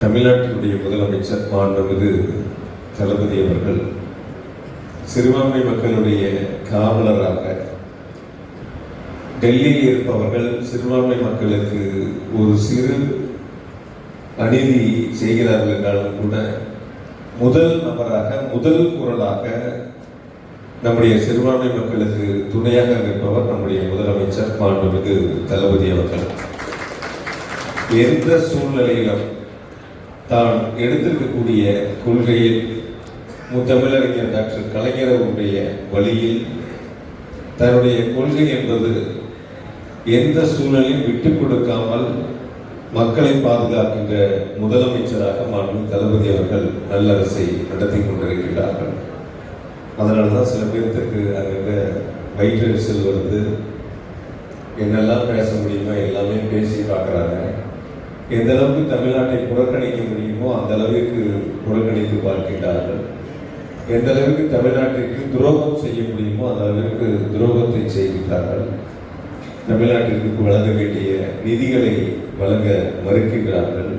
தமிழ்நாட்டினுடைய முதலமைச்சர் மாண்புமிகு தளபதி அவர்கள் சிறுபான்மை மக்களுடைய காவலராக டெல்லியில் இருப்பவர்கள் சிறுபான்மை மக்களுக்கு ஒரு சிறு அநீதி செய்கிறார்கள் என்றாலும் கூட முதல் நபராக முதல் குரலாக நம்முடைய சிறுபான்மை மக்களுக்கு துணையாக இருப்பவர் நம்முடைய முதலமைச்சர் மாண்புமிகு தளபதி அவர்கள். எந்த சூழ்நிலையிலும் தான் எடுத்திருக்கக்கூடிய கொள்கையில் முத்தமிழறிஞர் டாக்டர் கலைஞர் அவருடைய வழியில் தன்னுடைய கொள்கை என்பது எந்த சூழலையும் விட்டுக் கொடுக்காமல் மக்களை பாதுகாக்கின்ற முதலமைச்சராக மாண்புமிகு தளபதி அவர்கள் நல்லரசை நடத்தி கொண்டிருக்கிறார்கள். அதனால தான் சில பேர்த்துக்கு அங்கே வயிற்றெரிச்சல் வருது, என்னெல்லாம் பேச முடியுமோ எல்லாமே பேசி பார்க்குறாங்க. எந்த அளவுக்கு தமிழ்நாட்டை புறக்கணிக்க முடியுமோ அந்த அளவிற்கு புறக்கணித்து பார்க்கின்றார்கள். எந்த அளவுக்கு தமிழ்நாட்டிற்கு துரோகம் செய்ய முடியுமோ அந்த அளவிற்கு துரோகத்தை செய்கிறார்கள். தமிழ்நாட்டிற்கு வழங்க வேண்டிய நிதிகளை வழங்க மறுக்கின்றார்கள்.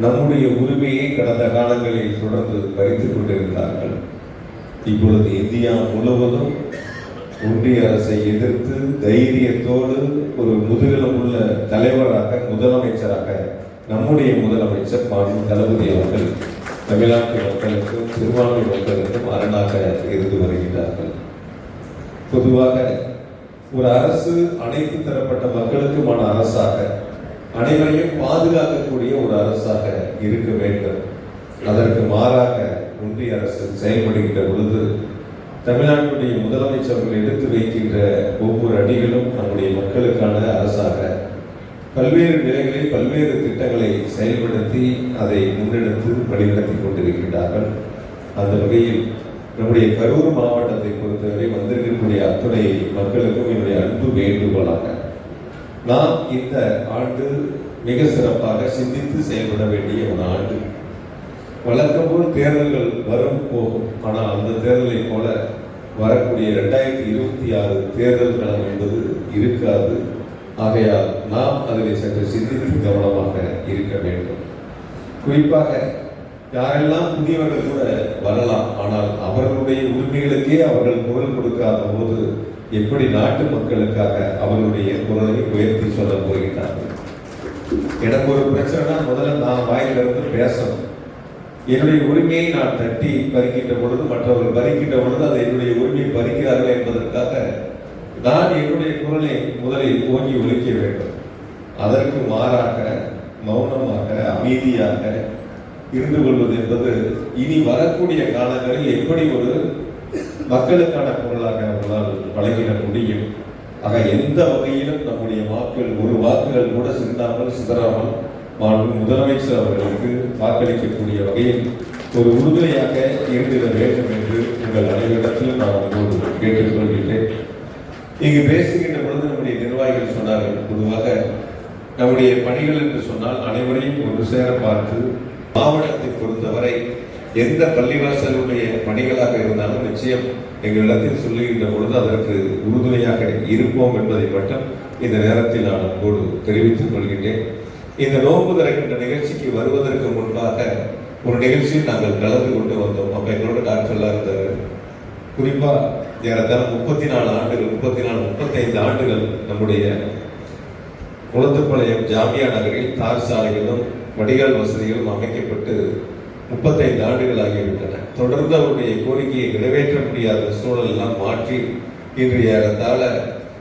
நம்முடைய உரிமையை கடந்த காலங்களில் தொடர்ந்து பறித்துக் கொண்டிருந்தார்கள். இப்பொழுது இந்தியா முழுவதும் ஒன்றிய அரசை எதிர்த்து தைரியத்தோடு ஒரு முதுகெலும் உள்ள தலைவராக முதலமைச்சராக நம்முடைய முதலமைச்சர் மாண்புமிகு தளபதி அவர்கள் தமிழ்நாட்டு மக்களுக்கும் சிறுபான்மை மக்களுக்கும் அரணாக இருந்து வருகிறார்கள். பொதுவாக ஒரு அரசு அனைத்து தரப்பட்ட மக்களுக்குமான அரசாக அனைவரையும் பாதுகாக்கக்கூடிய ஒரு அரசாக இருக்க வேண்டும். அதற்கு மாறாக ஒன்றிய அரசு செயல்படுகின்ற பொழுது தமிழ்நாட்டுடைய முதலமைச்சர்கள் எடுத்து வைக்கின்ற ஒவ்வொரு அடிகளும் நம்முடைய மக்களுக்கான அரசாக பல்வேறு நிலைகளில் பல்வேறு திட்டங்களை செயல்படுத்தி அதை முன்னெடுத்து வழிநடத்தி கொண்டிருக்கின்றார்கள். அந்த வகையில் நம்முடைய கரூர் மாவட்டத்தை பொறுத்தவரை வந்திருக்கக்கூடிய அத்துணை மக்களுக்கும் என்னுடைய அன்பு வேண்டுகோளாக நாம் இந்த ஆண்டு மிக சிறப்பாக சிந்தித்து செயல்பட வேண்டிய ஒரு ஆண்டு. வழக்கம் போல் தேர்தல்கள் வரும் போகும், ஆனால் அந்த தேர்தலை போல வரக்கூடிய 2026 தேர்தல் களம் என்பது இருக்காது. ஆகையால் நாம் அதில் சற்று சிந்தித்து கவனமாக இருக்க வேண்டும். குறிப்பாக யாரெல்லாம் புதியவர்கள் கூட வரலாம், ஆனால் அவர்களுடைய உரிமைகளுக்கே அவர்கள் குரல் கொடுக்காத போது எப்படி நாட்டு மக்களுக்காக அவர்களுடைய குரலை உயர்த்தி சொல்ல போகிறார்கள்? எனக்கு ஒரு பிரச்சனைனா முதல்ல நான் வாயிலிருந்து பேசணும். என்னுடைய உரிமையை நான் தட்டி பறிக்கின்ற பொழுது மற்றவர்கள் பறிக்கின்ற பொழுது அதை என்னுடைய உரிமையை பறிக்கிறார்கள் என்பதற்காக நான் என்னுடைய குரலை முதலில் ஓங்கி ஒலிக்க வேண்டும். அதற்கு மாறாக மௌனமாக அமைதியாக இருந்து கொள்வது என்பது இனி வரக்கூடிய காலங்களில் எப்படி ஒரு மக்களுக்கான குரலாக அவர்களால் வழங்கிட முடியும்? ஆக எந்த வகையிலும் நம்முடைய வாக்குகள் ஒரு வாக்குகள் கூட சிதறாமல் முதலமைச்சர் அவர்களுக்கு வாக்களிக்கக்கூடிய வகையில் ஒரு உறுதுணையாக இருந்திட வேண்டும் என்று உங்கள் அனைவரிடத்திலும் நான் உங்களோடு கேட்டுக்கொள்கின்றேன். இங்கு பேசுகின்ற பொழுது நம்முடைய நிர்வாகிகள் சொன்னார்கள், பொதுவாக நம்முடைய பணிகள் என்று சொன்னால் அனைவரையும் ஒரு சேர பார்த்து மாவட்டத்தை பொறுத்தவரை எந்த பள்ளிவாசலுடைய பணிகளாக இருந்தாலும் நிச்சயம் எங்களிடத்தில் சொல்லுகின்ற பொழுது அதற்கு உறுதுணையாக இருப்போம் என்பதை மட்டும் இந்த நேரத்தில் நான் உங்களோடு தெரிவித்துக் கொள்கின்றேன். இந்த நோன்பு திறக்கின்ற நிகழ்ச்சிக்கு வருவதற்கு முன்பாக ஒரு நிகழ்ச்சியில் நாங்கள் கலந்து கொண்டு வந்தோம். அப்போ எங்களோட டாக்டர்லாம் இருந்தார். குறிப்பாக ஏறத்தாழ 35 ஆண்டுகள் நம்முடைய குளத்துப்பாளையம் ஜாமியா நகரில் தார் சாலைகளும் வடிகால் வசதிகளும் அமைக்கப்பட்டு 35 ஆண்டுகள் ஆகிவிட்டன. தொடர்ந்து அவருடைய கோரிக்கையை நிறைவேற்ற முடியாத சூழலெல்லாம் மாற்றி இன்று ஏறத்தாழ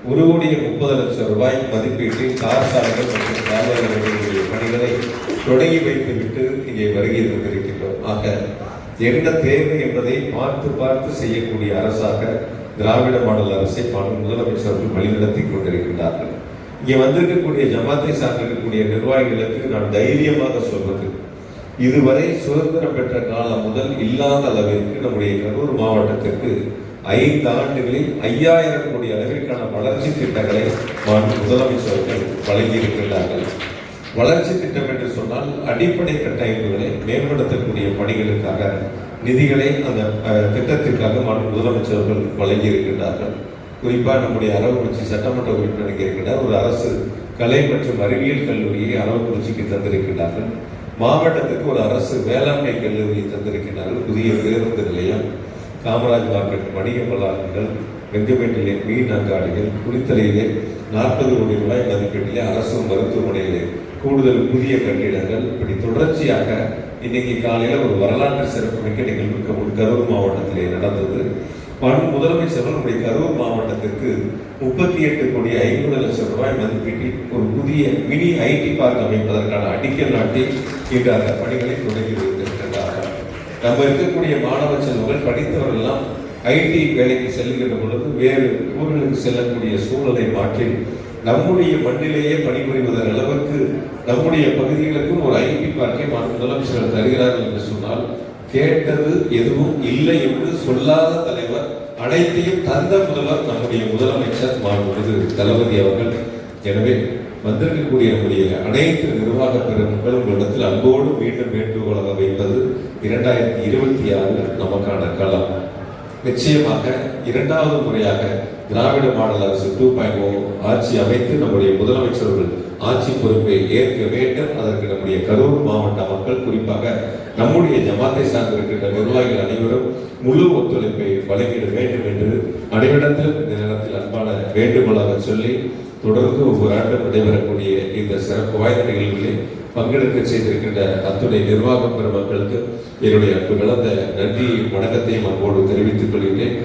1,30,00,000 ரூபாய் மதிப்பீட்டில் தார் சாலைகள் மற்றும் சாலைகளுடைய பணிகளை தொடங்கி வைத்துவிட்டு இங்கே வருகை தந்திருக்கின்றோம். ஆக என்ன தேவை என்பதை பார்த்து செய்யக்கூடிய அரசாக திராவிட மாடல் அரசை முதலமைச்சர்கள் வழிநடத்தி கொண்டிருக்கின்றார்கள். இங்கே வந்திருக்கக்கூடிய ஜமாத்தை சார்ந்திருக்கக்கூடிய நிர்வாகிகளுக்கு நான் தைரியமாக சொல்வது, இதுவரை சுதந்திரம் பெற்ற காலம் முதல் இல்லாத அளவிற்கு நம்முடைய கரூர் மாவட்டத்திற்கு 5 ஆண்டுகளில் 5000 கோடி அளவிற்கான வளர்ச்சி திட்டங்களை முதலமைச்சர்கள் வழங்கியிருக்கிறார்கள். வளர்ச்சி திட்டம் என்று சொன்னால் அடிப்படை கட்டமைப்புகளை மேம்படுத்தக்கூடிய பணிகளுக்காக நிதிகளை அந்த திட்டத்திற்காக முதலமைச்சர்கள் வழங்கியிருக்கிறார்கள். குறிப்பாக நம்முடைய அரவக்குறிச்சி சட்டமன்ற உறுப்பினர் இருக்கிறார். ஒரு அரசு கலை மற்றும் அறிவியல் கல்லூரியை அரவக்குறிச்சிக்கு தந்திருக்கிறார்கள். மாவட்டத்துக்கு ஒரு அரசு வேளாண்மை கல்லூரி தந்திருக்கிறார்கள். புதிய பேருந்து நிலையம், காமராஜ் மார்க்கெட் வணிக வளாகங்கள், வெங்கமேட்டிலே மீன் அங்காடிகள், குளித்தலையிலே 40 கோடி ரூபாய் மதிப்பீட்டிலே அரசு மருத்துவமனையிலே கூடுதல் புதிய கட்டிடங்கள். இப்படி தொடர்ச்சியாக இன்னைக்கு காலையில் ஒரு வரலாற்று சிறப்புமிக்க நிகழ்வு கரூர் மாவட்டத்திலே நடந்தது. முதலமைச்சர் நம்முடைய கரூர் மாவட்டத்திற்கு 38 கோடி 50 லட்சம் ரூபாய் மதிப்பீட்டில் ஒரு புதிய மினி ஐடி பார்க் அமைப்பதற்கான அடிக்கல் நாட்டி இன்று அந்த பணிகளை தொடங்கி வைத்திருக்கிறார்கள். நம்ம இருக்கக்கூடிய மாணவ செல்வங்கள் படித்தவர்கள் எல்லாம் ஐடி வேலைக்கு செல்கின்ற பொழுது வேறு ஊர்களுக்கு செல்லக்கூடிய சூழலை மாற்றி நம்முடைய மண்ணிலேயே பணிபுரிவதன் அளவுக்கு நம்முடைய பகுதிகளுக்கும் ஒரு ஐடி பார்க்கை முதலமைச்சர்கள் தருகிறார்கள் என்று சொன்னால், கேட்டது எதுவும் இல்லை என்று சொல்லாத தலைவர், அனைத்தையும் தந்த முதல்வர் நம்முடைய முதலமைச்சர் மாண்புமிகு தளபதி அவர்கள். எனவே வந்திருக்கக்கூடிய நம்முடைய அனைத்து நிர்வாக பெருமக்கள் உங்களிடத்தில் அன்போடு மீண்டும் வேண்டுகோளாக வைப்பது 2026 நமக்கான களம். நிச்சயமாக இரண்டாவது முறையாக திராவிட மாடல் அரசு 2.0 ஆட்சி அமைத்து நம்முடைய முதலமைச்சர்கள் ஆட்சி பொறுப்பை ஏற்க வேண்டும். அதற்கு நம்முடைய கரூர் மாவட்ட மக்கள், குறிப்பாக நம்முடைய ஜமாத்தை சார்ந்திருக்கின்ற நிர்வாகிகள் அனைவரும் முழு ஒத்துழைப்பை வழங்கிட வேண்டும் என்று அனைவரிடத்திலும் இந்த நேரத்தில் அன்பான வேண்டுகோளாக சொல்லி, தொடர்ந்து ஒவ்வொரு ஆண்டும் நடைபெறக்கூடிய இந்த சிறப்பு வாய்ந்த நிகழ்வுகளில் பங்கெடுக்க செய்திருக்கின்ற அத்துடைய நிர்வாக பெருமக்களுக்கு என்னுடைய அன்பு கலந்த நன்றி வணக்கத்தையும் அன்போடு தெரிவித்துக் கொள்கிறேன்.